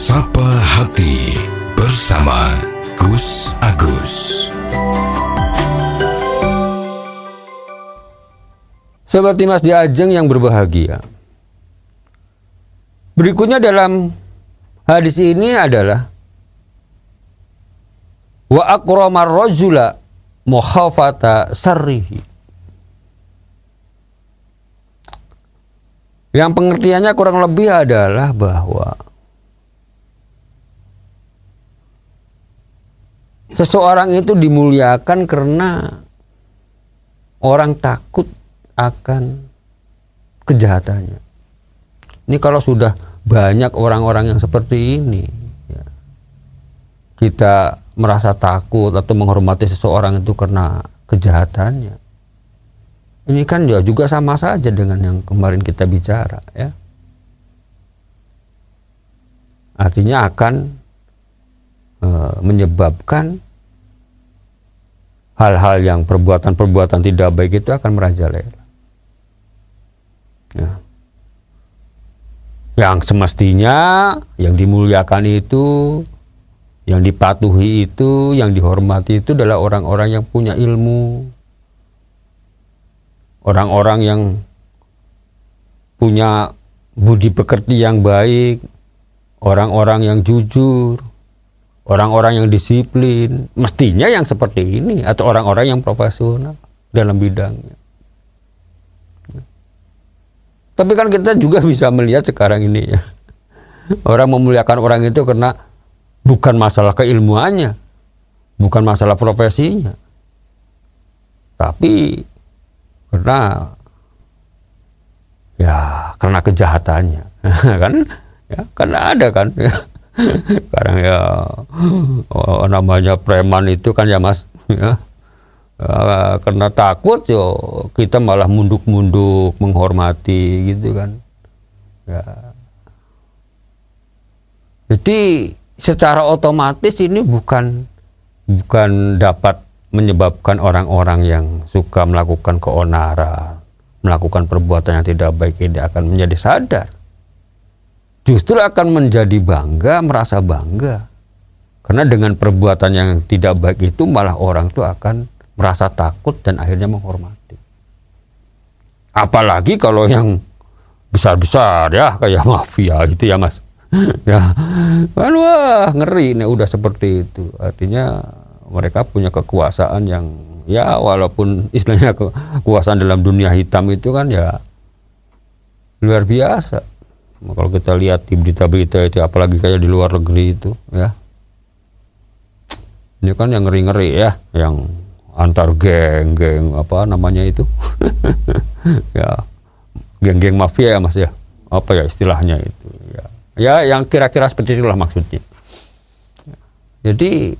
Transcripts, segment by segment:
Sapa Hati bersama Gus Agus. Sobat Dimas di Ajeng yang berbahagia. Berikutnya dalam hadis ini adalah wa akramar rajula mukhafata sarrihi. Yang pengertiannya kurang lebih adalah bahwa seseorang itu dimuliakan karena orang takut akan kejahatannya. Ini kalau sudah banyak orang-orang yang seperti ini, ya, kita merasa takut atau menghormati seseorang itu karena kejahatannya. Ini kan ya juga sama saja dengan yang kemarin kita bicara, ya. Artinya akan menyebabkan hal-hal yang perbuatan-perbuatan tidak baik itu akan merajalela. Ya. Yang semestinya yang dimuliakan itu, yang dipatuhi itu, yang dihormati itu adalah orang-orang yang punya ilmu, orang-orang yang punya budi pekerti yang baik, orang-orang yang jujur, orang-orang yang disiplin. Mestinya yang seperti ini, atau orang-orang yang profesional dalam bidangnya. Tapi kan kita juga bisa melihat sekarang ini, ya, orang memuliakan orang itu karena bukan masalah keilmuannya, bukan masalah profesinya, tapi karena kejahatannya. Kan ya, karena ada kan ya. Sekarang ya namanya preman itu kan ya Mas, ya. Karena takut yo kita malah munduk-munduk menghormati gitu kan ya. Jadi secara otomatis ini bukan dapat menyebabkan orang-orang yang suka melakukan keonaran, melakukan perbuatan yang tidak baik ini akan menjadi sadar. Justru akan menjadi bangga, merasa bangga. Karena dengan perbuatan yang tidak baik itu malah orang itu akan merasa takut dan akhirnya menghormati. Apalagi kalau yang besar-besar ya kayak mafia gitu ya Mas. Ya, wah ngeri nih udah seperti itu. Artinya mereka punya kekuasaan yang ya walaupun istilahnya kekuasaan dalam dunia hitam itu kan ya luar biasa. Kalau kita lihat di berita-berita itu apalagi kayak di luar negeri itu ya. Ini kan yang ngeri-ngeri ya, yang antar geng-geng apa namanya itu. Ya. Geng-geng mafia ya Mas ya. Apa ya istilahnya itu ya. Ya yang kira-kira seperti itulah maksudnya. Jadi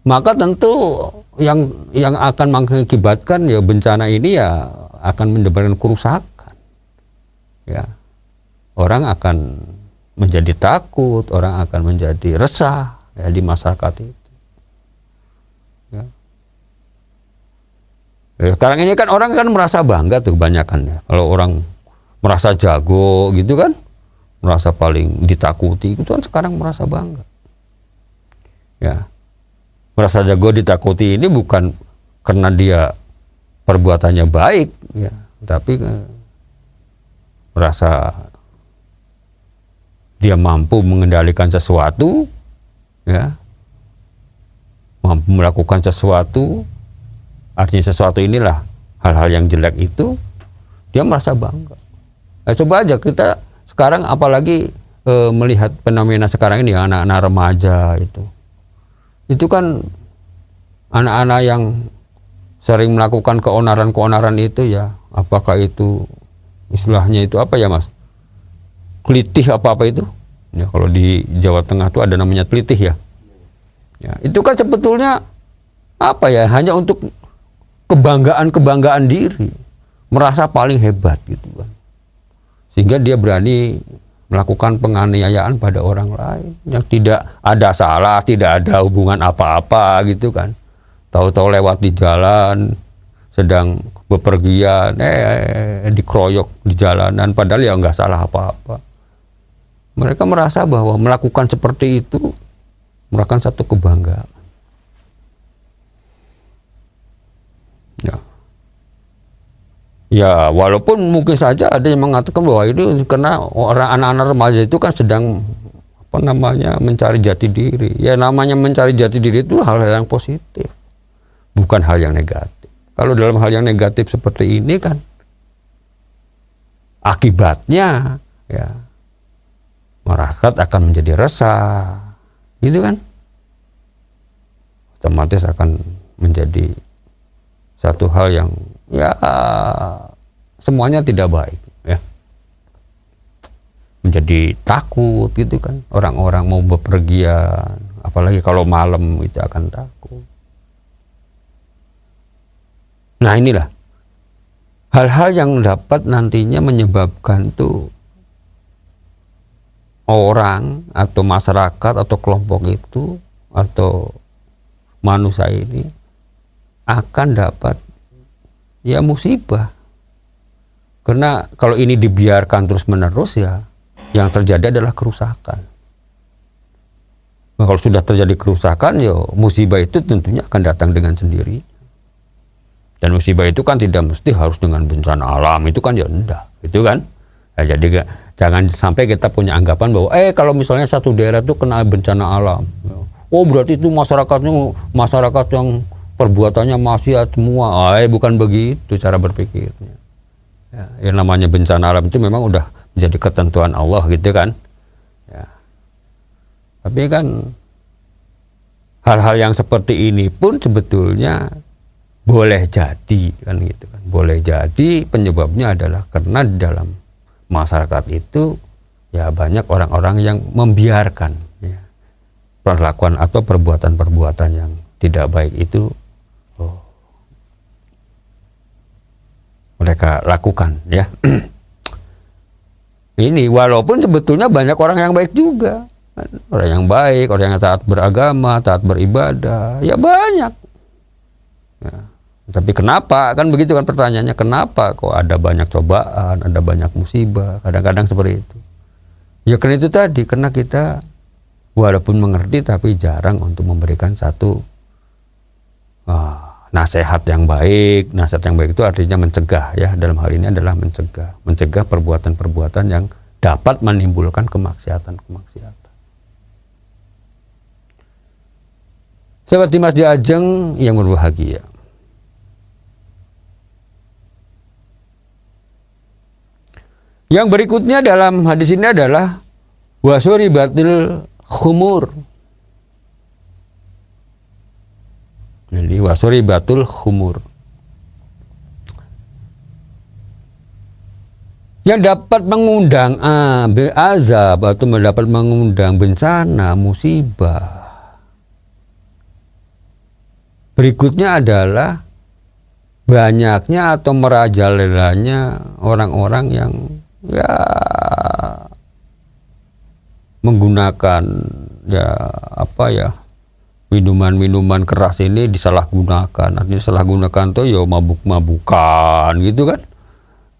maka tentu yang akan mengakibatkan ya bencana ini ya akan menyebabkan kerusakan. Ya. Orang akan menjadi takut, orang akan menjadi resah ya di masyarakat itu. Ya. Ya, sekarang ini kan orang kan merasa bangga tuh kebanyakan ya. Kalau orang merasa jago gitu kan, merasa paling ditakuti itu kan sekarang merasa bangga. Ya. Merasa jago ditakuti ini bukan karena dia perbuatannya baik ya, tapi merasa dia mampu mengendalikan sesuatu ya, mampu melakukan sesuatu. Artinya sesuatu inilah hal-hal yang jelek itu dia merasa bangga. Nah, coba aja kita sekarang apalagi melihat fenomena sekarang ini anak-anak remaja itu kan anak-anak yang sering melakukan keonaran itu ya, apakah itu istilahnya itu apa ya Mas, kelitih apa itu ya, kalau di Jawa Tengah tuh ada namanya kelitih ya. Ya itu kan sebetulnya apa ya, hanya untuk kebanggaan diri, merasa paling hebat gitu kan, sehingga dia berani melakukan penganiayaan pada orang lain yang tidak ada salah, tidak ada hubungan apa-apa gitu kan. Tahu-tahu lewat di jalan sedang bepergian dikeroyok di jalanan padahal ya nggak salah apa-apa. Mereka merasa bahwa melakukan seperti itu merupakan satu kebanggaan. Ya, walaupun mungkin saja ada yang mengatakan bahwa ini karena orang anak-anak remaja itu kan sedang mencari jati diri. Ya, namanya mencari jati diri itu hal yang positif, bukan hal yang negatif. Kalau dalam hal yang negatif seperti ini kan akibatnya ya masyarakat akan menjadi resah, gitu kan? Otomatis akan menjadi satu hal yang ya semuanya tidak baik, ya. Menjadi takut gitu kan, orang-orang mau bepergian, apalagi kalau malam itu akan takut. Nah, inilah hal-hal yang dapat nantinya menyebabkan tuh orang atau masyarakat atau kelompok itu atau manusia ini akan dapat ya musibah. Karena kalau ini dibiarkan terus-menerus ya yang terjadi adalah kerusakan. Nah, kalau sudah terjadi kerusakan ya musibah itu tentunya akan datang dengan sendiri. Dan musibah itu kan tidak mesti harus dengan bencana alam, itu kan ya enggak, itu kan. Nah, jadi jangan sampai kita punya anggapan bahwa kalau misalnya satu daerah itu kena bencana alam, oh berarti itu masyarakat yang perbuatannya maksiat semua. Bukan begitu cara berpikirnya. Ya, yang namanya bencana alam itu memang udah menjadi ketentuan Allah gitu kan. Ya. Tapi kan hal-hal yang seperti ini pun sebetulnya boleh jadi kan gitu kan. Boleh jadi penyebabnya adalah karena di dalam masyarakat itu ya banyak orang-orang yang membiarkan ya, perlakuan atau perbuatan-perbuatan yang tidak baik itu mereka lakukan ya. Ini walaupun sebetulnya banyak orang yang baik juga, orang yang baik, orang yang taat beragama, taat beribadah, ya banyak. Ya. Tapi kenapa? Kan begitu kan pertanyaannya, kenapa kok ada banyak cobaan, ada banyak musibah, kadang-kadang seperti itu. Ya karena itu tadi, karena kita walaupun mengerti tapi jarang untuk memberikan satu nasihat yang baik. Nasihat yang baik itu artinya mencegah ya, dalam hal ini adalah mencegah perbuatan-perbuatan yang dapat menimbulkan kemaksiatan-kemaksiatan. Sahabat Dimas di Ajeng yang berbahagia, yang berikutnya dalam hadis ini adalah wasuri batil khumur. Jadi wasuri batul khumur yang dapat mengundang azab atau dapat mengundang bencana musibah. Berikutnya adalah banyaknya atau merajalelanya orang-orang yang ya menggunakan minuman-minuman keras ini disalahgunakan. Artinya disalahgunakan tuh ya mabuk-mabukan gitu kan.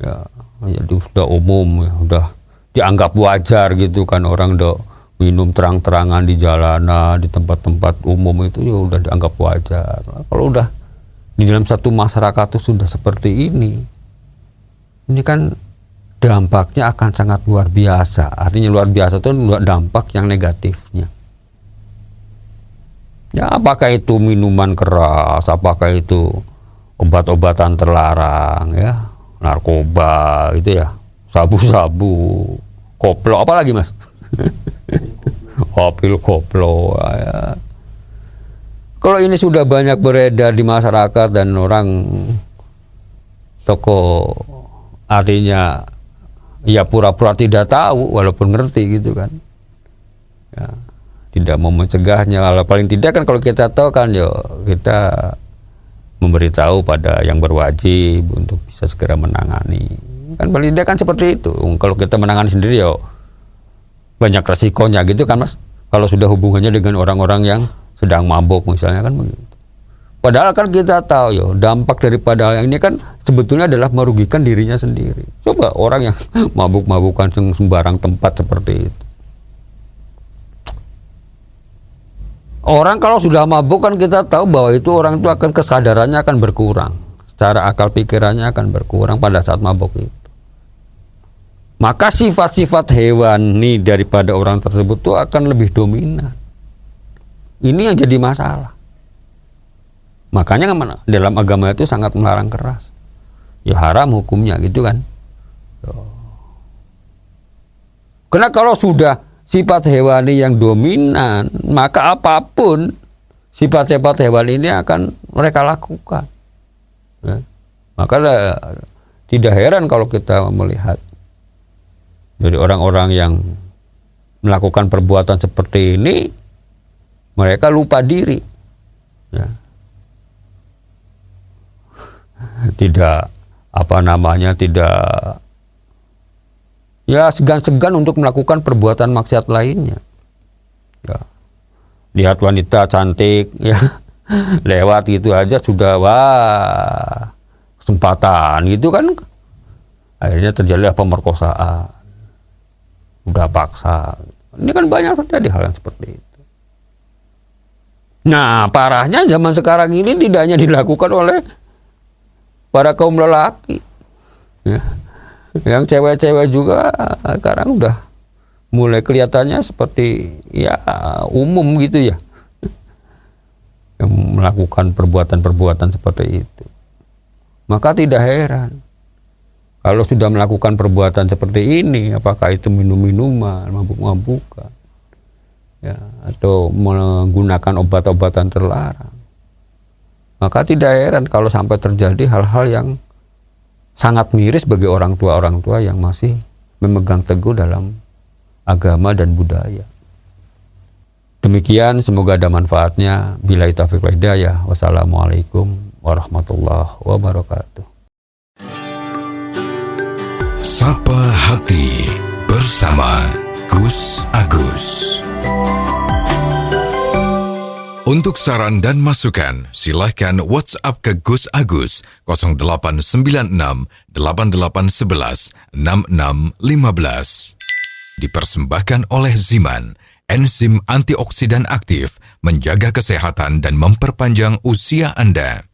Ya, jadi sudah umum ya, udah dianggap wajar gitu kan, orang udah minum terang-terangan di jalanan, di tempat-tempat umum itu ya udah dianggap wajar. Kalau udah di dalam satu masyarakat itu sudah seperti ini kan dampaknya akan sangat luar biasa. Artinya luar biasa itu dampak yang negatifnya. Ya, apakah itu minuman keras, apakah itu obat-obatan terlarang, ya, narkoba, gitu ya, sabu-sabu, koplo, apa lagi mas? Pil koplo. Ya. Kalau ini sudah banyak beredar di masyarakat dan orang toko artinya ya pura-pura tidak tahu walaupun ngerti gitu kan. Ya. Tidak mau mencegahnya, paling tidak kan kalau kita tahu kan ya kita memberitahu pada yang berwajib untuk bisa segera menangani. Kan paling tidak kan seperti itu. Kalau kita menangani sendiri ya banyak resikonya gitu kan mas. Kalau sudah hubungannya dengan orang-orang yang sedang mabuk misalnya kan begitu. Padahal kan kita tahu ya dampak daripada hal ini kan sebetulnya adalah merugikan dirinya sendiri. Coba orang yang mabuk-mabukan sembarang tempat seperti itu. Orang kalau sudah mabuk kan kita tahu bahwa itu orang itu akan kesadarannya akan berkurang. Secara akal pikirannya akan berkurang pada saat mabuk itu. Maka sifat-sifat hewani daripada orang tersebut itu akan lebih dominan. Ini yang jadi masalah. Makanya dalam agama itu sangat melarang keras. Ya haram hukumnya gitu kan. Karena kalau sudah sifat hewani yang dominan, maka apapun sifat-sifat hewani ini akan mereka lakukan. Ya. Maka tidak heran kalau kita melihat dari orang-orang yang melakukan perbuatan seperti ini, mereka lupa diri. Ya. Tidak tidak ya segan-segan untuk melakukan perbuatan maksiat lainnya. Ya. Lihat wanita cantik ya lewat gitu aja sudah wah kesempatan gitu kan, akhirnya terjadi pemerkosaan, udah paksa. Ini kan banyak terjadi hal yang seperti itu. Nah parahnya zaman sekarang ini tidak hanya dilakukan oleh para kaum lelaki ya. Yang cewek-cewek juga sekarang udah mulai kelihatannya seperti ya umum gitu ya, yang melakukan perbuatan-perbuatan seperti itu. Maka tidak heran kalau sudah melakukan perbuatan seperti ini, apakah itu minum-minuman, mabuk-mabukan ya, atau menggunakan obat-obatan terlarang, maka tidak heran kalau sampai terjadi hal-hal yang sangat miris bagi orang tua yang masih memegang teguh dalam agama dan budaya. Demikian, semoga ada manfaatnya. Billahi taufiq wal hidayah. Wassalamualaikum warahmatullahi wabarakatuh. Sapa Hati bersama Gus Agus. Untuk saran dan masukan, silahkan WhatsApp ke Gus Agus 0896 8811 6615. Dipersembahkan oleh Ziman, enzim antioksidan aktif, menjaga kesehatan dan memperpanjang usia Anda.